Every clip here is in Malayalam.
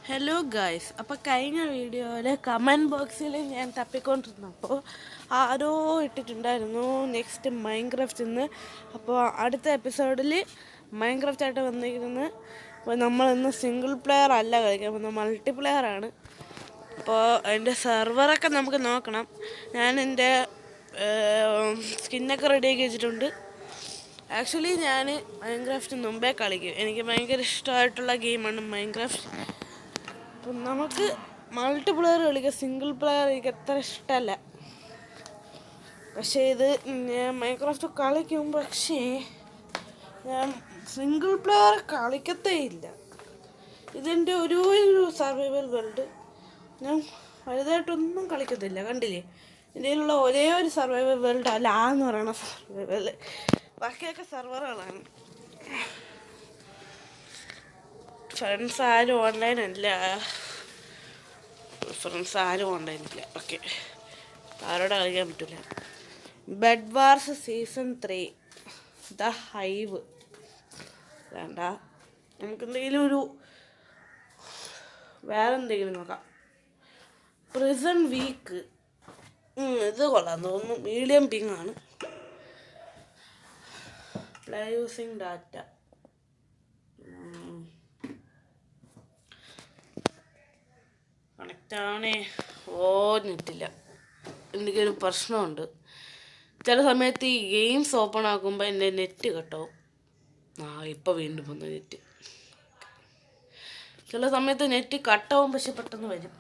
ഹലോ ഗായ്സ്, അപ്പോൾ കഴിഞ്ഞ വീഡിയോയിൽ കമൻറ്റ് ബോക്സിൽ ഞാൻ തപ്പിക്കൊണ്ടിരുന്നപ്പോൾ ആരോ ഇട്ടിട്ടുണ്ടായിരുന്നു നെക്സ്റ്റ് മൈൻക്രാഫ്റ്റ് എന്ന്. അപ്പോൾ അടുത്ത എപ്പിസോഡിൽ മൈൻക്രാഫ്റ്റ് ആയിട്ട് വന്നിരിക്കുന്നത്. അപ്പോൾ നമ്മളിന്ന് സിംഗിൾ പ്ലെയർ അല്ല കളിക്കുന്നത്, മൾട്ടിപ്ലെയർ ആണ്. അപ്പോൾ അതിൻ്റെ സെർവറൊക്കെ നമുക്ക് നോക്കണം. ഞാൻ എൻ്റെ സ്കിന്നൊക്കെ റെഡിയാക്കി വെച്ചിട്ടുണ്ട്. ആക്ച്വലി ഞാൻ മൈൻക്രാഫ്റ്റ് മുമ്പേ കളിക്കും. എനിക്ക് ഭയങ്കര ഇഷ്ടമായിട്ടുള്ള ഗെയിമാണ് മൈൻക്രാഫ്റ്റ്. അപ്പം നമുക്ക് മൾട്ടിപ്ലെയർ കളിക്കാം, സിംഗിൾ പ്ലെയർ എനിക്ക് അത്ര ഇഷ്ടമല്ല. പക്ഷേ ഇത് ഞാൻ മൈൻക്രാഫ്റ്റ് കളിക്കും, പക്ഷേ ഞാൻ സിംഗിൾ പ്ലെയർ കളിക്കത്തേ ഇല്ല. ഇതെൻ്റെ ഒരു സർവൈവൽ വേൾഡ്. ഞാൻ വലുതായിട്ടൊന്നും കളിക്കത്തില്ല. കണ്ടില്ലേ, ഇന്ത്യയിലുള്ള ഒരേ ഒരു സർവൈവൽ വേൾഡ് അല്ല എന്ന് പറയുന്ന സർവൈവൽ. ബാക്കിയൊക്കെ സെർവറുകളാണ്. ഫ്രണ്ട്സ് ആരും ഓൺലൈൻ അല്ല. ഓക്കെ, ആരോടെ കളിക്കാൻ പറ്റില്ല. Bed wars season 3 the hive. വേണ്ട, നമുക്കെന്തെങ്കിലും വേറെ എന്തെങ്കിലും നോക്കാം. പ്രിസൺ വീക്ക്, ഇത് കൊള്ളാൻ തോന്നുന്നു. മീഡിയം പിങ് ആണ്. Play using data. കണക്റ്റാണേ. നെറ്റില്ല. എനിക്കൊരു പ്രശ്നമുണ്ട്. ചില സമയത്ത് ഈ ഗെയിംസ് ഓപ്പൺ ആക്കുമ്പോൾ എൻ്റെ നെറ്റ് കട്ടാവും. ഇപ്പോൾ വീണ്ടും വന്നു നെറ്റ്. ചില സമയത്ത് നെറ്റ് കട്ടാവും, പക്ഷെ പെട്ടെന്ന് വരും.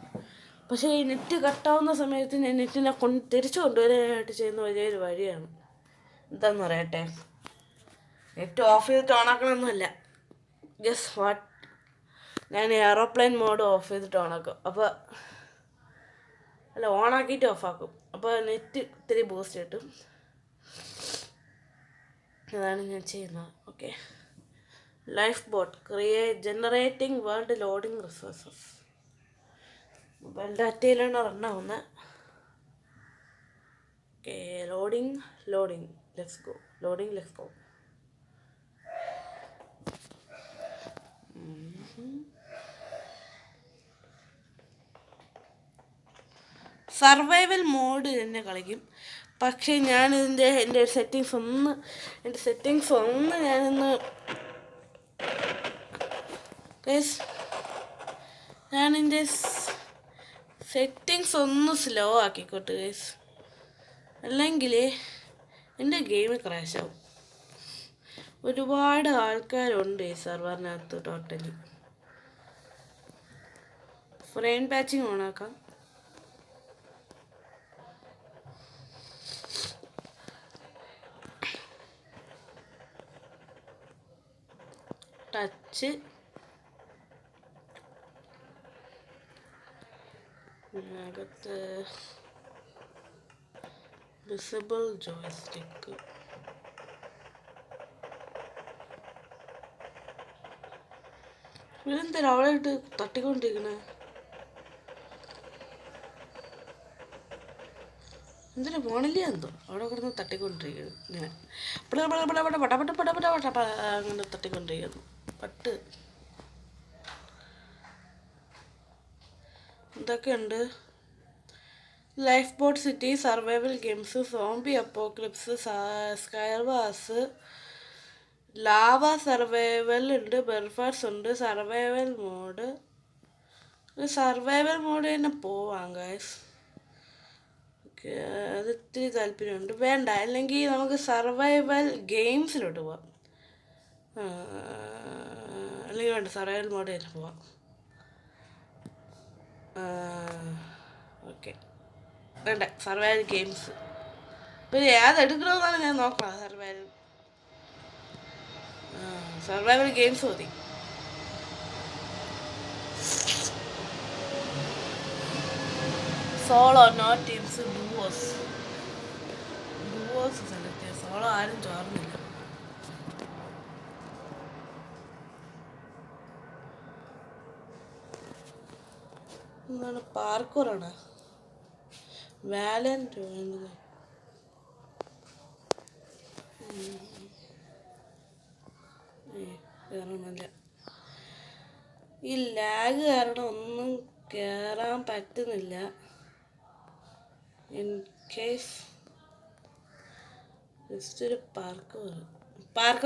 പക്ഷേ ഈ നെറ്റ് കട്ടാവുന്ന സമയത്ത് ഞാൻ നെറ്റിനെ തിരിച്ചു കൊണ്ടുവരാനായിട്ട് ചെയ്യുന്ന വലിയൊരു വഴിയാണ്. എന്താണെന്ന് പറയട്ടെ, നെറ്റ് ഓഫ് ചെയ്തിട്ട് ഓണാക്കണമെന്നല്ല. ജസ്റ്റ് വാട്ട്, ഞാൻ എയറോപ്ലെയിൻ മോഡ് ഓഫ് ചെയ്തിട്ട് ഓണാക്കും. ഓണാക്കിയിട്ട് ഓഫാക്കും. അപ്പോൾ നെറ്റ് ഇത്തിരി ബൂസ്റ്റ് കിട്ടും. അതാണ് ഞാൻ ചെയ്യുന്നത്. Okay, lifeboat generating world loading resources. Mobile ഡാറ്റയിലാണ് റണ്ണാവുന്നത്. Okay, loading let's go. Survival mode തന്നെ കളിക്കും. പക്ഷേ ഞാനിതിൻ്റെ എൻ്റെ സെറ്റിങ്സ് ഒന്ന് ഞാനെൻ്റെ സെറ്റിങ്സ് ഒന്ന് സ്ലോ ആക്കിക്കോട്ടെ ഗൈസ്, അല്ലെങ്കിൽ എൻ്റെ ഗെയിം ക്രാഷ് ആവും. ഒരുപാട് ആൾക്കാരുണ്ട് ഈ സെർവറിനകത്ത്. ടോട്ടലി ഫ്രെയിം പാച്ചിങ് ഓണാക്കാം. ടച്ച്, അകത്ത് വിസിബിൾ ജോയ്സ്റ്റിക്ക്. ഇതെന്തായാലും അവിടെ ഇട്ട് തട്ടിക്കൊണ്ടിരിക്കണേ. എന്തിനു പോണില്ല എന്തോ, അവിടെ കിടന്ന് തട്ടിക്കൊണ്ടിരിക്കുന്നു. ഇങ്ങനെ അങ്ങനെ തട്ടിക്കൊണ്ടിരിക്കുന്നു. പട്ട് എന്തൊക്കെയുണ്ട്? Lifeboat city, survival games, zombie apocalypse, skywars, lava survival ഉണ്ട്, ബെർഫാർസ് ഉണ്ട്, സർവൈവൽ മോഡ് തന്നെ പോവാം ഗൈസ്. ഓക്കെ, അത് ഇത്തിരി താല്പര്യമുണ്ട്. വേണ്ട, അല്ലെങ്കിൽ നമുക്ക് സർവൈവൽ ഗെയിംസിലോട്ട് പോവാം. അല്ലെങ്കിൽ വേണ്ട, സർവൈവൽ മോഡ് തന്നെ പോവാം. ഓക്കെ, വേണ്ട, സർവൈവൽ ഗെയിംസ്. പിന്നെ ഏതെടുക്കണമെന്നാണ് ഞാൻ നോക്കണം. സർവൈവൽ ഗെയിംസ് മതി. സോളോ, നോ ടീംസ്, ഡുവോസ് സെലക്ട് ചെയ്യാം. സോളോ ആരും ചോർന്നില്ല. എന്താണ് പാർക്കൂറാണ്? വാലന്റ് വേണ്ടത്. വേറൊന്നുമില്ല. ഈ ലാഗ് കാരണം ഒന്നും കയറാൻ പറ്റുന്നില്ല. ഇൻ കേസ് ജസ്റ്റ് ഒരു പാർക്ക്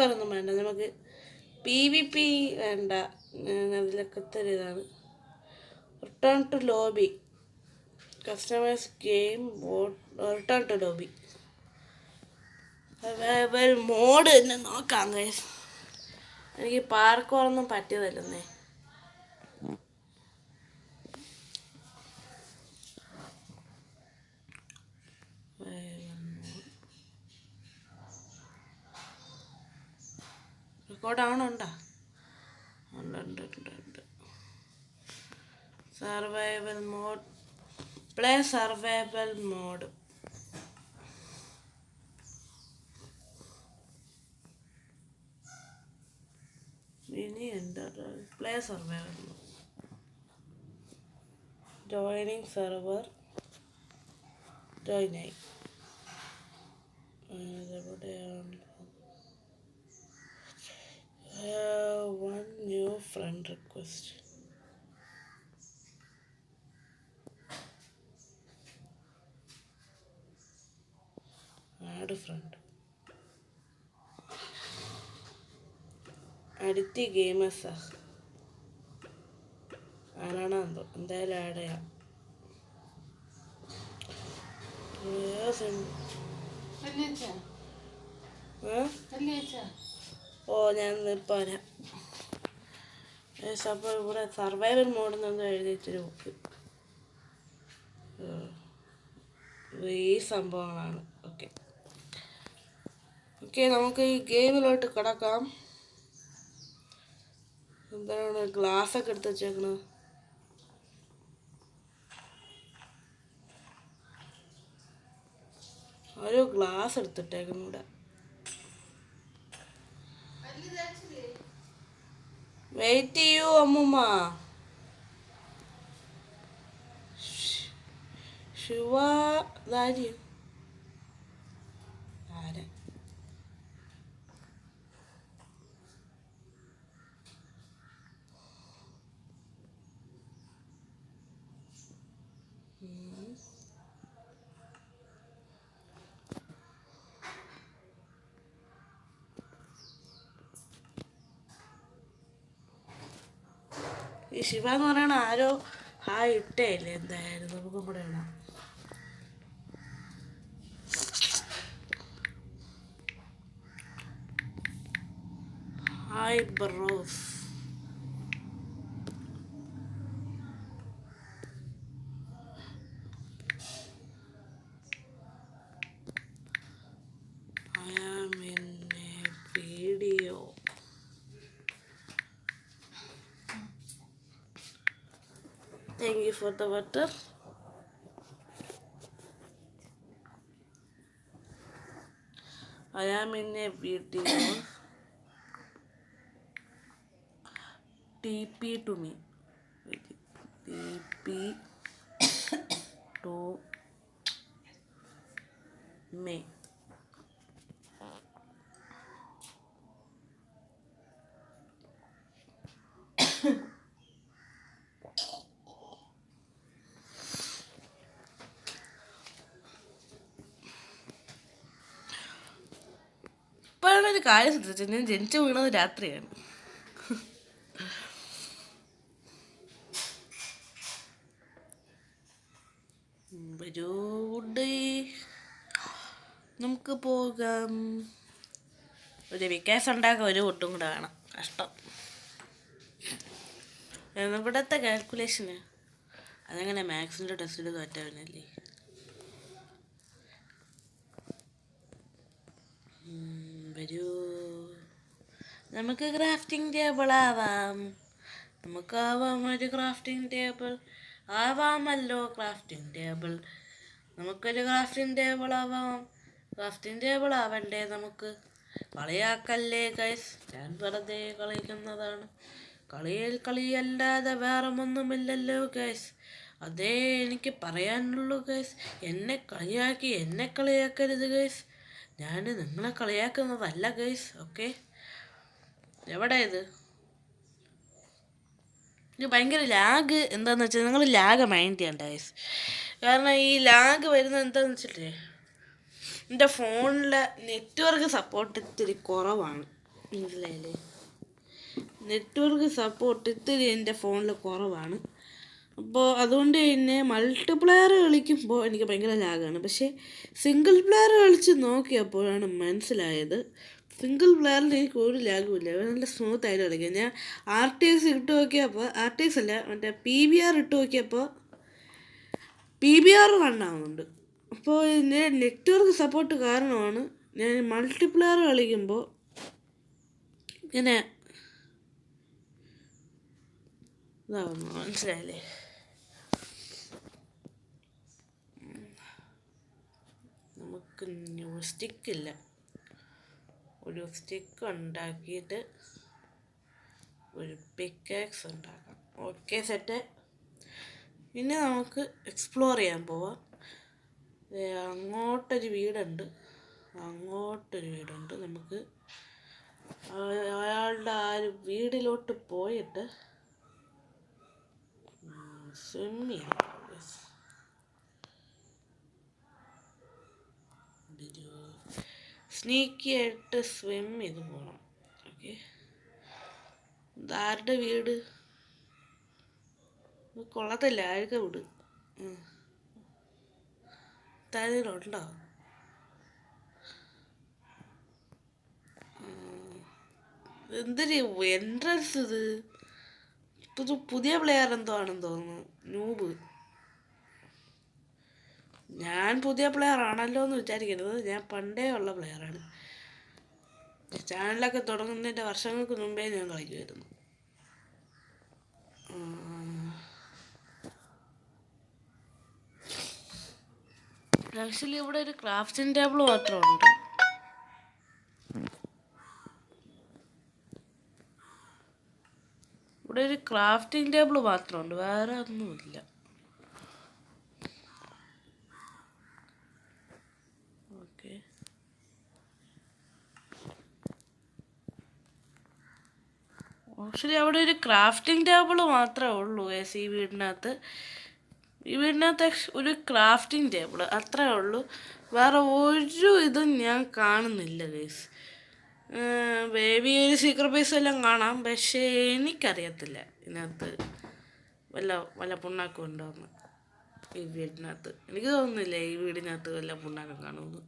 ഒന്നും വേണ്ട, നമുക്ക് PvP വേണ്ട. അതിലൊക്കെ ഇതാണ് return to lobby, customers game return to lobby. Mode തന്നെ നോക്കാം ഗൈസ്. എനിക്ക് പാർക്കോറൊന്നും പറ്റിയതല്ലെന്നേ. റെക്കോർഡ് ആവണുണ്ടോ? ഉണ്ട്. Survival mode, play survival mode. ഇനി എന്താ play survival mode, joining server, ജോയിനായി. One new friend request. Add friend. അടുത്ത ഗെയിമേഴ്സാ ആരാണോ എന്തോ, എന്തായാലും ആഡ് ചെയ്യാം. ഞാൻ ഇപ്പോൾ വരാം. അപ്പോൾ ഇവിടെ സർവൈവൽ മോഡ് എന്ന് എഴുതിയിട്ടൊരു ബുക്ക്, ഈ സംഭവങ്ങളാണ്. ഓക്കെ നമുക്ക് ഈ ഗെയിമിലോട്ട് കിടക്കാം. എന്താണ് ഗ്ലാസ്സൊക്കെ എടുത്ത് വെച്ചേക്കണത്? ഒരു ഗ്ലാസ് എടുത്തിട്ടേക്കണം ഇവിടെ. വെയിറ്റ് ചെയ്യൂ അമ്മൂമ്മ. ശിവാരി ആരാ? ഈ ശിവ എന്ന് പറയണ ആരോ ഇട്ടേ ഇല്ലേ? എന്തായാലും നമുക്കും കൂടെ ഇടാം. Hi bros. I am in a video. Thank you for the water. I am in a video. TP to me. TP to me. ഇപ്പോഴൊരു കാര്യം ശ്രദ്ധിച്ചു, ഞാൻ ജനിച്ചു വീണത് രാത്രിയാണ്. നമുക്ക് പോകാം. ഒരു വികാസം ഉണ്ടാക്കാൻ ഒരു ഒട്ടും കൂടെ വേണം. കഷ്ടം. ഇവിടുത്തെ കാൽക്കുലേഷന് അതങ്ങനെ മാത്സിൻ്റെ ടെസ്റ്റിൽ തോറ്റവനല്ലേ. വരൂ, നമുക്ക് ക്രാഫ്റ്റിംഗ് ടേബിൾ ആവാം. നമുക്കാവാം ഒരു ക്രാഫ്റ്റിംഗ് ടേബിൾ. ആവാമല്ലോ ക്രാഫ്റ്റിംഗ് ടേബിൾ. നമുക്കൊരു ക്രാഫ്റ്റിംഗ് ടേബിൾ ആവാം. ക്രാഫ്റ്റിംഗ് ടേബിൾ ആവണ്ടേ നമുക്ക്? കളിയാക്കല്ലേ ഗൈസ്, ഞാൻ വെറുതെ കളിക്കുന്നതാണ്. കളിയല്ലാതെ വേറെ ഒന്നുമില്ലല്ലോ ഗൈസ്. അതേ എനിക്ക് പറയാനുള്ളൂ ഗൈസ്. എന്നെ കളിയാക്കരുത് ഗൈസ്. ഞാൻ നിങ്ങളെ കളിയാക്കുന്നതല്ല ഗൈസ്. ഓക്കെ, എവിടെ ഇത്? ഇത് ഭയങ്കര ലാഗ് എന്താണെന്ന് വെച്ചാൽ നിങ്ങൾ ലാഗ് മൈൻഡ് ചെയ്യണ്ട ഗൈസ്. കാരണം ഈ ലാഗ് വരുന്നത് എന്താണെന്ന് വെച്ചിട്ടേ എൻ്റെ ഫോണിലെ നെറ്റ്വർക്ക് സപ്പോർട്ട് ഇത്തിരി കുറവാണ്. മനസ്സിലായില്ലേ? നെറ്റ്വർക്ക് സപ്പോർട്ട് ഇത്തിരി എൻ്റെ ഫോണിൽ കുറവാണ്. അപ്പോൾ അതുകൊണ്ട് തന്നെ മൾട്ടിപ്ലെയർ കളിക്കുമ്പോൾ എനിക്ക് ഭയങ്കര ലാഗാണ്. പക്ഷേ സിംഗിൾ പ്ലെയർ കളിച്ച് നോക്കിയപ്പോഴാണ് മനസ്സിലായത് സിംഗിൾ പ്ലെയറിൽ എനിക്ക് ഒരു ലാഗും ഇല്ല. നല്ല സ്മൂത്തായിട്ട് കളിക്കാം. ഞാൻ RTS ഇട്ട് നോക്കിയപ്പോൾ, RTS അല്ല മറ്റേ PBR ഇട്ട് നോക്കിയപ്പോൾ PBR റണ്ണാവുന്നുണ്ട്. അപ്പോൾ ഇതിൻ്റെ നെറ്റ്വർക്ക് സപ്പോർട്ട് കാരണമാണ് ഞാൻ മൾട്ടിപ്ലെയർ കളിക്കുമ്പോൾ ഇങ്ങനെ ഇതാവുന്നു. മനസ്സിലായില്ലേ? നമുക്ക് സ്റ്റിക്കില്ല. ഒരു സ്റ്റിക്ക് ഉണ്ടാക്കിയിട്ട് ഒരു പിക്കാക്സ് ഉണ്ടാക്കാം. Okay, set. പിന്നെ നമുക്ക് എക്സ്പ്ലോർ ചെയ്യാൻ പോവാം. അങ്ങോട്ടൊരു വീടുണ്ട്. നമുക്ക് അയാളുടെ ആ ഒരു വീടിലോട്ട് പോയിട്ട് സ്വിം ചെയ്യാം. സ്നീക്കി ആയിട്ട് സ്വിം ചെയ്ത് പോകണം. ഓക്കെ, ഇതാരുടെ വീട്? കൊള്ളത്തില്ല, ആരൊക്കെ വീട് തലയിലുണ്ടോ? എന്തൊരു എൻട്രൻസ് ഇത്? പുതിയ പ്ലെയർ എന്തോ ആണെന്ന് തോന്നുന്നു. നൂബ്. ഞാൻ പുതിയ പ്ലെയർ ആണല്ലോ എന്ന് വിചാരിക്കരുത്. ഞാൻ പണ്ടേ ഉള്ള പ്ലെയറാണ്. ചാനലൊക്കെ തുടങ്ങുന്നതിൻ്റെ വർഷങ്ങൾക്ക് മുമ്പേ ഞാൻ കളിക്കുമായിരുന്നു. ആക്ച്വലി ഇവിടെ ഒരു ക്രാഫ്റ്റിംഗ് ടേബിൾ മാത്രമുണ്ട്. ഇവിടെ ഒരു ക്രാഫ്റ്റിംഗ് ടേബിൾ മാത്രമുണ്ട്, വേറെ ഒന്നുമില്ല. ഓക്കെ, ആക്ച്വലി അവിടെ ഒരു ക്രാഫ്റ്റിംഗ് ടേബിൾ മാത്രമേ ഉള്ളൂ ഈ വീടിനകത്ത്. ഈ വീടിനകത്ത് ഒരു ക്രാഫ്റ്റിംഗ് ടേബിൾ അത്രേ ഉള്ളൂ. വേറെ ഒരു ഇതും ഞാൻ കാണുന്നില്ല ഗൈസ്. ബേബി ഒരു സീക്രട്ട് ബേസ് എല്ലാം കാണാം, പക്ഷേ എനിക്കറിയത്തില്ല ഇതിനകത്ത് വല്ല പുണ്ണാക്കും ഉണ്ടോയെന്ന്. ഈ വീടിനകത്ത് എനിക്ക് തോന്നുന്നില്ല ഈ വീടിനകത്ത് വല്ല പുണ്ണാക്കം കാണുമെന്ന്.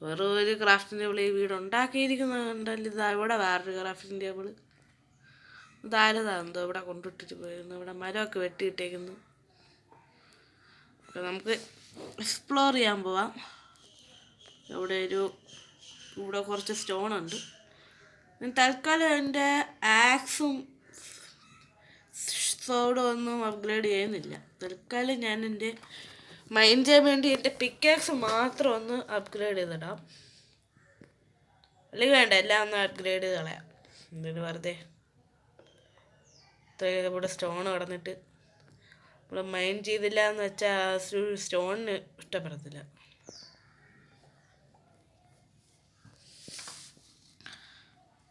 വേറെ ഒരു ക്രാഫ്റ്റിംഗ് ടേബിൾ ഈ വീട് ഉണ്ടാക്കിയിരിക്കുന്നത് കണ്ടല്ലോ. ഇതാ ഇവിടെ വേറൊരു ക്രാഫ്റ്റിംഗ് ടേബിൾ. ഇതാരതാണെന്തോ ഇവിടെ കൊണ്ടിട്ടിട്ട് പോയിരുന്നു. ഇവിടെ മരമൊക്കെ വെട്ടിയിട്ടേക്കുന്നു. നമുക്ക് എക്സ്പ്ലോർ ചെയ്യാൻ പോവാം. ഇവിടെ കുറച്ച് സ്റ്റോണുണ്ട്. തൽക്കാലം എൻ്റെ ആക്സും സോഡും ഒന്നും അപ്ഗ്രേഡ് ചെയ്യുന്നില്ല. തൽക്കാലം ഞാൻ എൻ്റെ മൈൻഡ് ചെയ്യാൻ വേണ്ടി എൻ്റെ പിക്കാക്സ് മാത്രം ഒന്ന് അപ്ഗ്രേഡ് ചെയ്തിടാം. അല്ലെങ്കിൽ വേണ്ട, എല്ലാം ഒന്ന് അപ്ഗ്രേഡ് ചെയ്ത് കളയാം. എന്തിനു വെറുതെ ഇവിടെ സ്റ്റോൺ കിടന്നിട്ട് ഇവിടെ മൈൻഡ് ചെയ്തില്ല എന്ന് വെച്ചാൽ സ്റ്റോണിന് ഇഷ്ടപ്പെടത്തില്ല.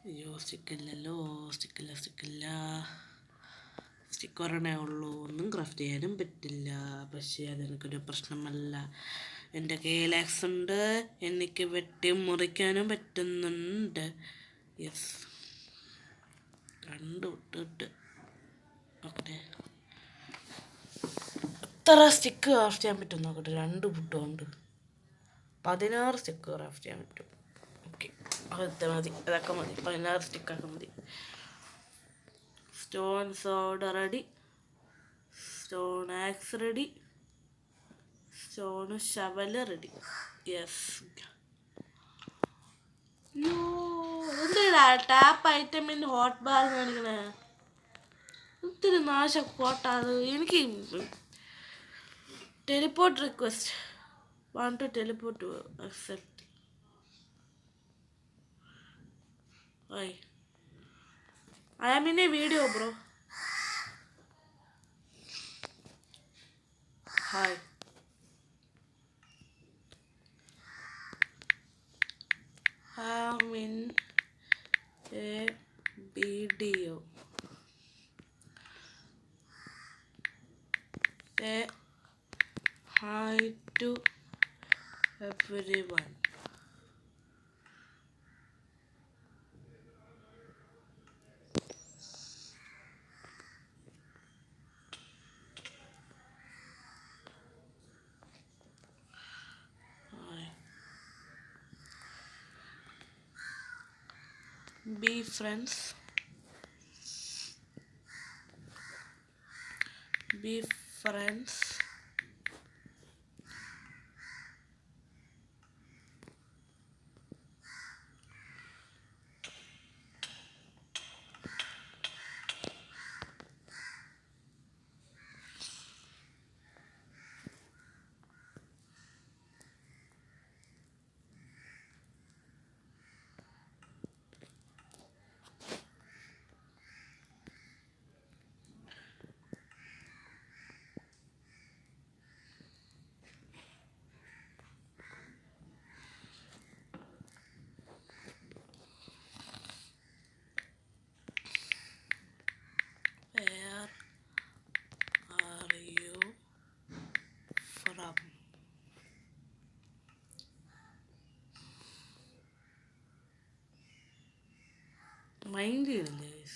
അയ്യോ, സ്റ്റിക്കില്ല. സ്റ്റിക്ക് ഒരെണ്ണേ ഉള്ളൂ. ഒന്നും ക്രാഫ്റ്റ് ചെയ്യാനും പറ്റില്ല. പക്ഷേ അതെനിക്കൊരു പ്രശ്നമല്ല. എൻ്റെ കയ്യിൽ ആക്സ് ഉണ്ട്. എനിക്ക് വെട്ടി മുറിക്കാനും പറ്റുന്നുണ്ട്. യെസ്, 2 ഇട്ടിട്ട് നോക്കട്ടെ എത്ര സ്റ്റിക്ക് ക്രാഫ്റ്റ് ചെയ്യാൻ പറ്റും നോക്കട്ടെ. 2 പുട്ടുകൊണ്ട് 16 സ്റ്റിക്ക് ക്രാഫ്റ്റ് ചെയ്യാൻ പറ്റും. ഓക്കെ, അതൊക്കെ മതി. 16 സ്റ്റിക്കൊക്കെ മതി. Stone sword ready, stone axe ready, stone shovel ready. Yes. എന്താ ടാപ്പ് ഐറ്റമിൻ ഹോട്ട് ബാർ കാണിക്കണേ? ഒത്തിരി നാശം കോട്ടാത്. എനിക്ക് teleport request want to teleport to accept. I am in a video, bro. Hi. I'm in a video. Say hi to everyone. Hi. Be friends. Be friends. Where are you from? Mind you, guys.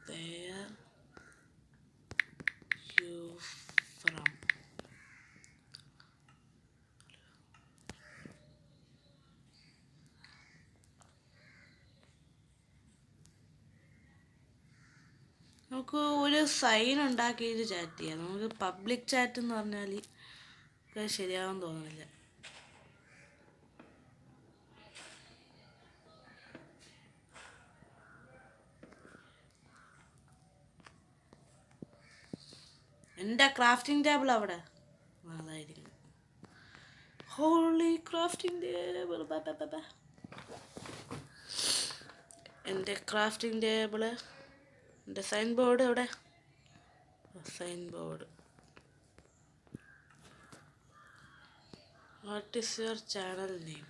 Where you from? നമുക്ക് ഒരു സൈൻ ഉണ്ടാക്കിയിട്ട് ചാറ്റ് ചെയ്യാം. നമുക്ക് പബ്ലിക് ചാറ്റ് എന്ന് പറഞ്ഞാൽ ശരിയാവാൻ തോന്നുന്നില്ല. എൻ്റെ ക്രാഫ്റ്റിംഗ് ടേബിൾ അവിടെ അതായിരിക്കും. Holy crafting table. എൻ്റെ ക്രാഫ്റ്റിംഗ് ടേബിള്, എൻ്റെ സൈൻ ബോർഡ് എവിടെ? Sign board. What is your channel name?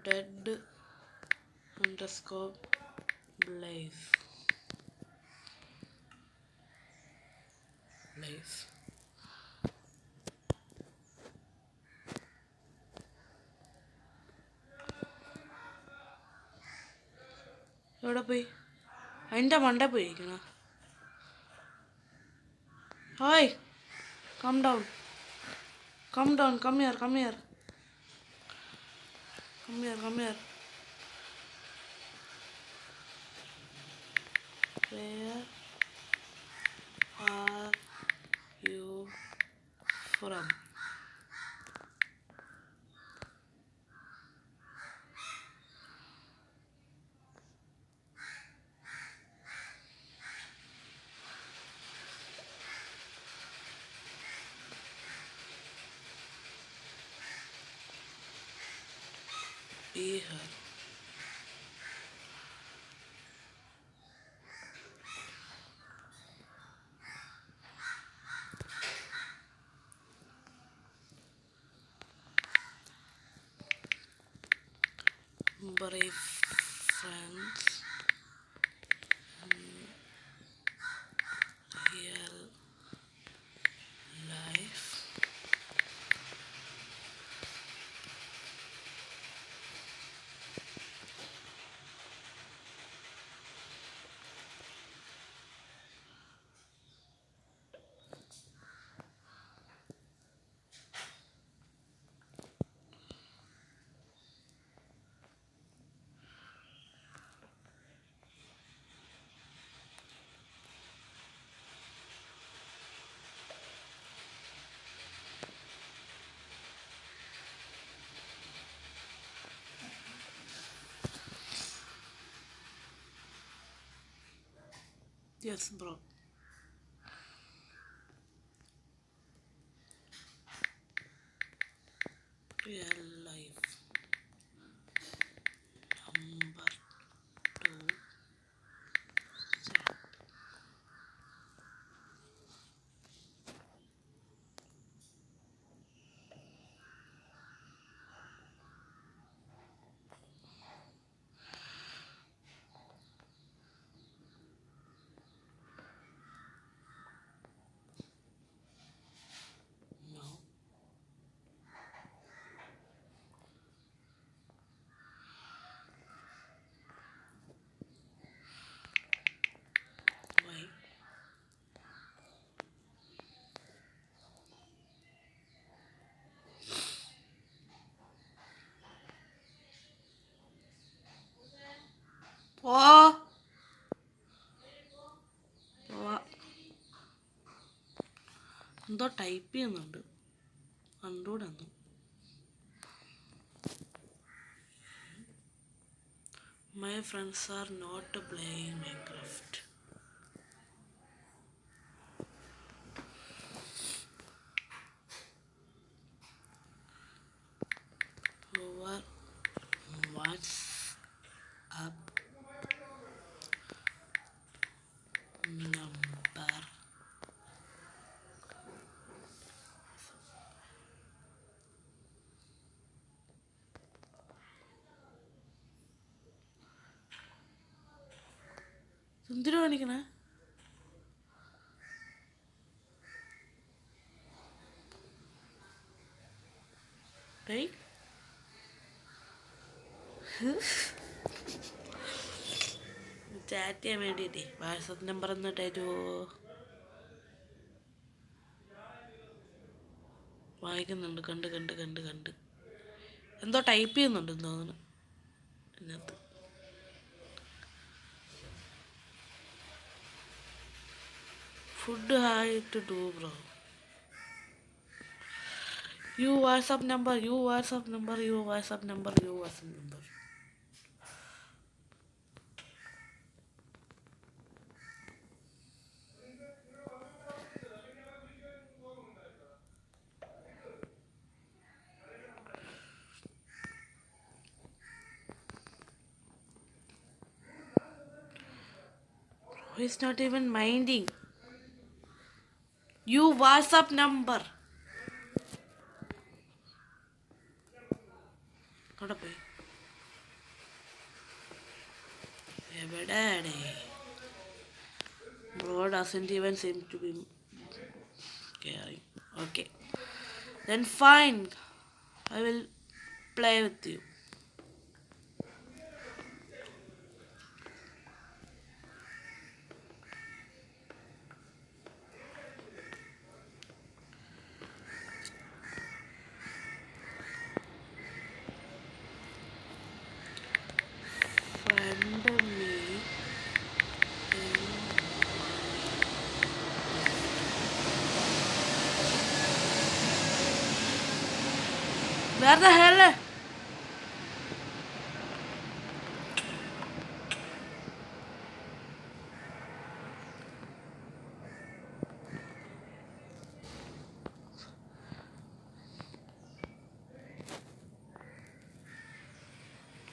Dead underscore blaze. എവിടെ പോയി? അതിൻ്റെ മണ്ട പോയിരിക്കണ. Hi, come down, come down, come here, come here, come here, come here. Where are you from? Be here. Brave friends. Real life. Yes, bro. Real life. Number 2. എന്തോ ടൈപ്പ് ചെയ്യുന്നുണ്ട്, കണ്ടുകൂടെന്നു. My friends are not playing Minecraft. Over WhatsApp number. എന്തിനു കാണിക്കണേ? ചാറ്റ് ചെയ്യാൻ വേണ്ടിയിട്ടേ വാട്സപ്പ് നമ്പർ ഒന്ന് തരുമോ? വായിക്കുന്നുണ്ട്, കണ്ട് എന്തോ ടൈപ്പ് ചെയ്യുന്നുണ്ടെന്ന് തോന്നുന്നു ഇതിനകത്ത്. Food hi to do bro. You WhatsApp number. He's not even minding. You WhatsApp number. അവിടെ പോയി എവിടെ? Bro doesn't even seem to be caring. Okay. Then fine. I will play with you. Where the hell?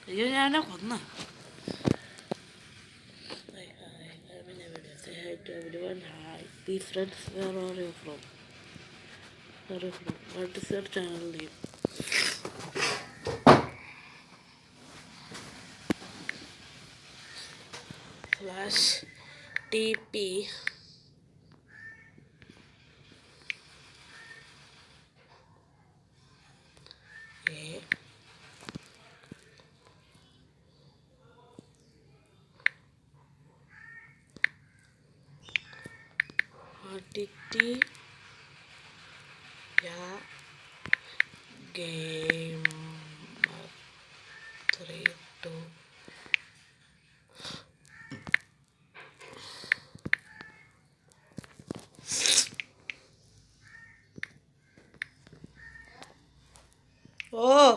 അയ്യോ, ഞാനെ കൊന്ന. Say hi to everyone. Hi. These friends, where are you from? What is your channel name? /TP Gamer32. Oh,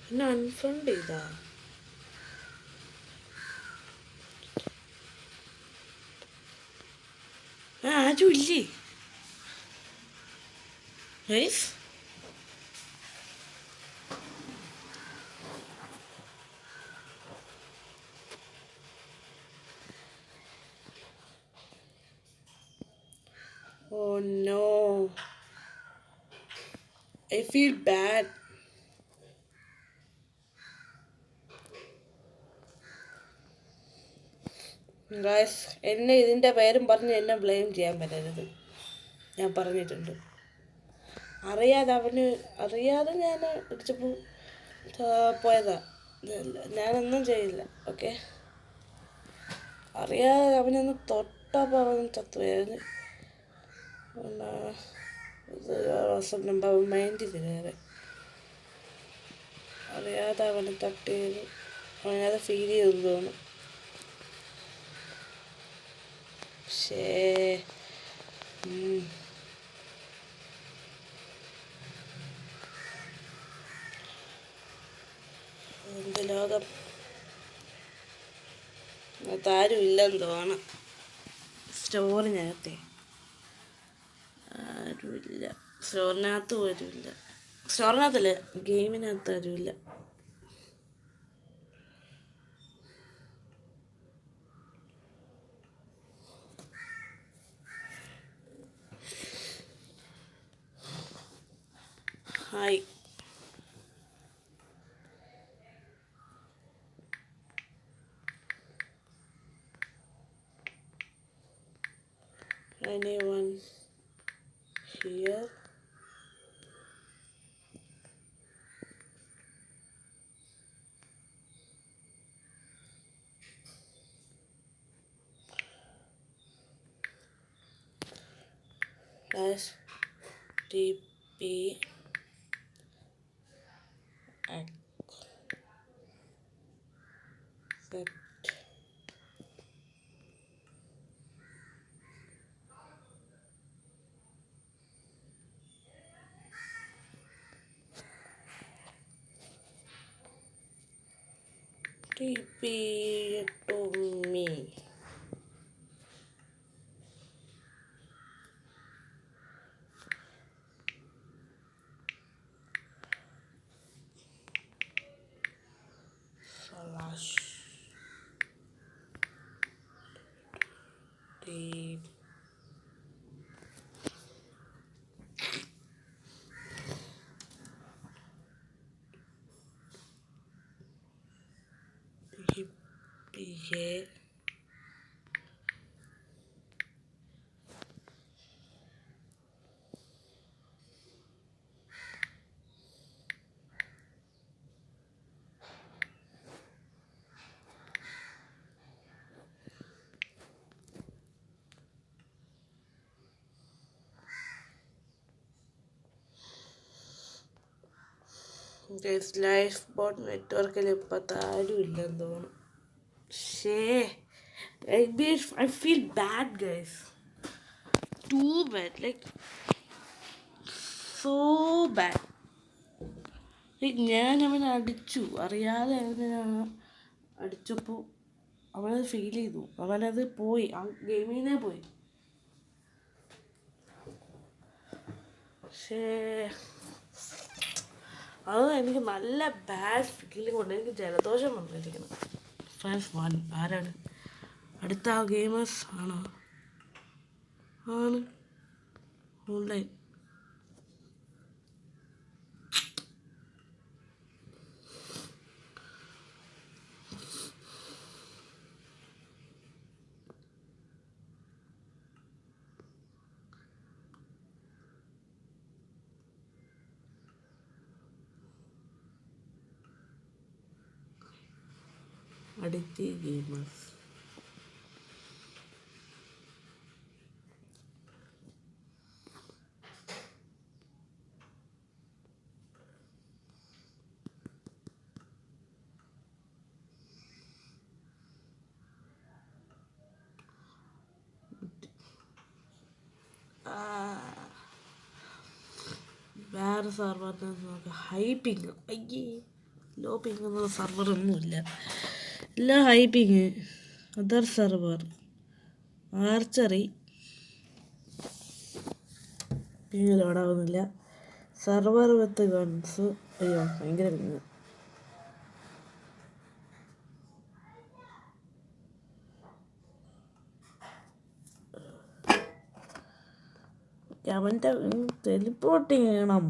എന്നെ അൺഫ്രണ്ട് ചെയ്താ? ആരും ഇല്ലേ? Oh no, I feel bad. Guys, എന്നെ ഇതിൻ്റെ പേരും പറഞ്ഞ് എന്നെ ബ്ലെയിം ചെയ്യാൻ പറ്റരുത്. ഞാൻ പറഞ്ഞിട്ടുണ്ട്. അറിയാതെ ഞാൻ ഇടിച്ചപ്പോൾ പോയതാ. ഞാനൊന്നും ചെയ്യില്ല. ഓക്കെ, അറിയാതെ അവനൊന്ന് തൊട്ടപ്പോൾ അവൻ ചത്തുപോയത്. വാട്സപ്പ് നമ്പർ മൈൻഡ് ചെയ്തില്ല. അറിയാതെ അവനെ തട്ടിയത് അവനത് ഫീൽ ചെയ്തു തോന്നുന്നു. പക്ഷേ എന്ത് ലോകം, അതാരും ഇല്ലെന്ന് തോന്നണം. സ്റ്റോറിനകത്തെ ആരുമില്ല, സ്റ്റോറിനകത്ത് പോരുമില്ല. സ്റ്റോറിനകത്തല്ല, ഗെയിമിനകത്ത് ആരുമില്ല. Hi. Anyone here? TP accept. TP to me. Slash TP life boat നെറ്റ്വർക്കിൽ ഇപ്പോഴത്തെ ആരും ഇല്ലെന്ന് തോന്നുന്നു. I feel bad, guys. Too bad. Like, so bad. Like, ഞാൻ അവനെ അടിച്ചു, അറിയാതെ അവനാണ് അടിച്ചപ്പോൾ അവനത് ഫീൽ ചെയ്തു. അവനത് പോയി, ആ ഗെയിമിൽ നിന്നേ പോയി. പക്ഷേ അത് എനിക്ക് നല്ല ബാഡ് ഫീലിംഗ് കൊണ്ട് എനിക്ക് ജലദോഷം വന്നിരിക്കണം. ഫാൻസ് 1 ആരാണ്? അടുത്ത ആ ഗെയിമേഴ്സ് ആണോ? ആണ് ഓൺലൈൻ. അടുത്ത ഗെയിമേഴ്സ് വേറെ സർവറിന് നോക്കാം. ഹൈ പിങ്, അയ്യേ ലോ പിങ് എന്ന സർവറൊന്നുമില്ല, എല്ലാം high ping. Other server archery ping ലോഡാവുന്നില്ല. സർവർ വിത്ത് ഗൺസ്, അയ്യോ ഭയങ്കര പിങ്. അവൻ്റെ ടെലിപ്പോർട്ട് ചെയ്യണം.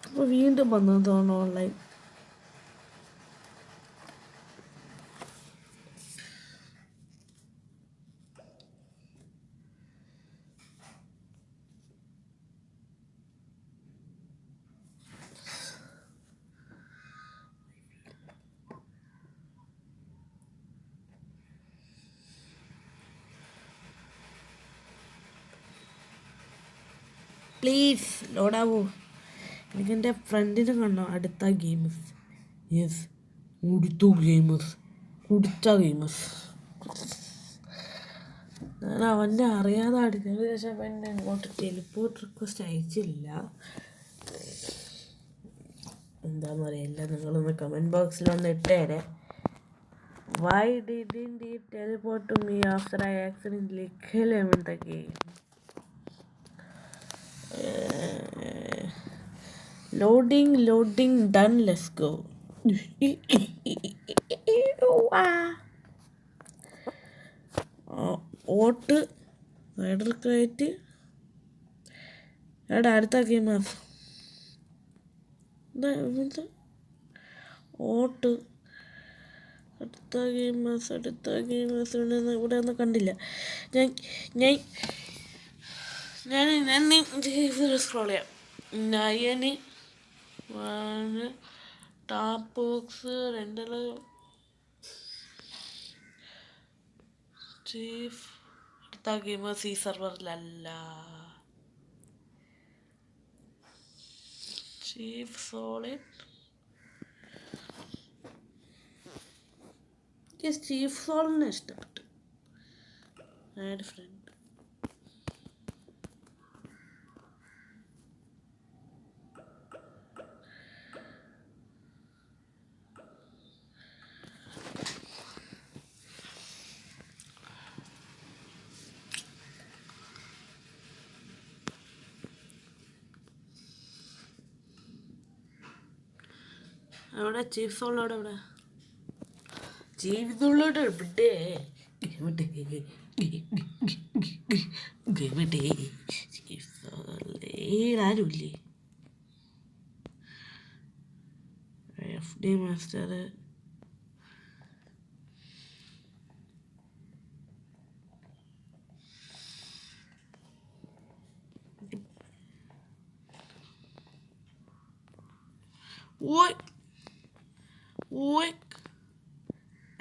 അപ്പോൾ വീണ്ടും വന്നു തോന്നുന്നു ഓൺലൈൻ. പ്ലീസ് ലോഡാവൂ. എനിക്കെൻ്റെ ഫ്രണ്ടിനെ കണ്ടോ അടുത്ത ഗെയിമസ്. യെസ്, കുടിച്ച ഗെയിമസ്. ഞാൻ അവൻ്റെ അറിയാതെ അടിച്ചതിന് ശേഷം അവൻ ഇങ്ങോട്ട് ടെലിപ്പോർട്ട് റിക്വസ്റ്റ് അയച്ചില്ല. എന്താന്ന് അറിയില്ല, നിങ്ങളൊന്ന് കമൻറ്റ് ബോക്സിൽ ഒന്ന് ഇട്ടേരെ. Why didn't he teleport to me after I accidentally killed him in the game? Loading done, let's go. Out rider crate എവിടെ അടുത്ത ഗെയിമസ് ഓട്ട് അടുത്ത ഗെയിമസ് ഇവിടെ ഒന്നും കണ്ടില്ല. ഞാൻ സ്ക്രോൾ ചെയ്യാം. നയന് ടാപ്പ് ബോക്സ് രണ്ടല് ചീഫ്. അടുത്ത ഗെയിമസ് ഈ സെർവറിലല്ല. Chief solid. ചീഫ് സോളിനെ ഇഷ്ടപ്പെട്ടു. Add friend. അവിടെ ചീഫ് സോളോടെ എവിടെ? ജീവിതമുള്ളോട്ട് എവിടെ? ആരുമില്ലേ? FD master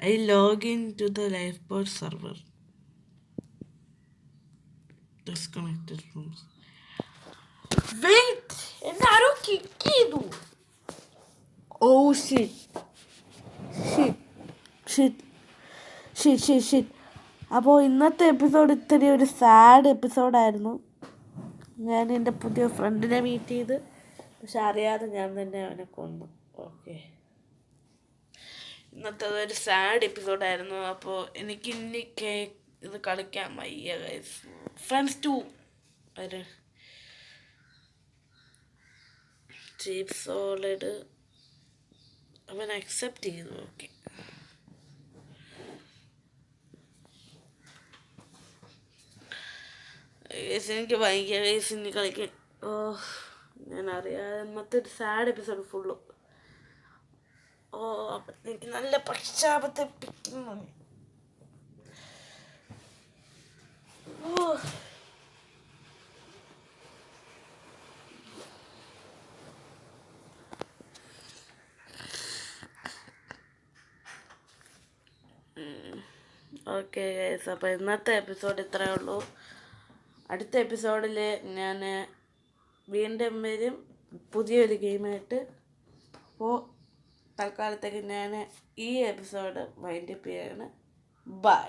I log into the lifeboat server. Disconnected from. Wait! എന്നാരോ കിക്ക് ചെയ്തു. Oh shit. അപ്പോൾ ഇന്നത്തെ എപ്പിസോഡ് ഇത്തിരി ഒരു സാഡ് എപ്പിസോഡായിരുന്നു. ഞാൻ എൻ്റെ പുതിയ ഫ്രണ്ടിനെ മീറ്റ് ചെയ്ത്, പക്ഷെ അറിയാതെ ഞാൻ തന്നെ അവനെ കൊന്നു. ഓക്കെ, ഇന്നത്തെ ഒരു സാഡ് എപ്പിസോഡായിരുന്നു. അപ്പോൾ എനിക്ക് ഇനി ഇത് കളിക്കാൻ വയ്യ ഗൈസ്. ഫ്രണ്ട്സ് 2 ഒരു ചീഫ് സോളിഡ് അവൻ അക്സെപ്റ്റ് ചെയ്തു. ഓക്കെ, എനിക്ക് ഭയങ്കര ഇനി കളിക്കാൻ. ഞാൻ അറിയാതെ ഇന്നത്തെ ഒരു സാഡ് എപ്പിസോഡ് ഫുള്ളും. അപ്പം എനിക്ക് നല്ല പക്ഷാപത്തിപ്പിക്കുന്നു. ഓക്കെ ഗൈസ്, അപ്പോൾ ഇന്നത്തെ എപ്പിസോഡ് ഇത്രയേ ഉള്ളൂ. അടുത്ത എപ്പിസോഡിൽ ഞാൻ വീണ്ടും വരും പുതിയൊരു ഗെയിമായിട്ട്. അപ്പോൾ തൽക്കാലത്തേക്ക് ഞാൻ ഈ എപ്പിസോഡ് വൈൻഡപ്പ് ചെയ്യാണ്. ബൈ.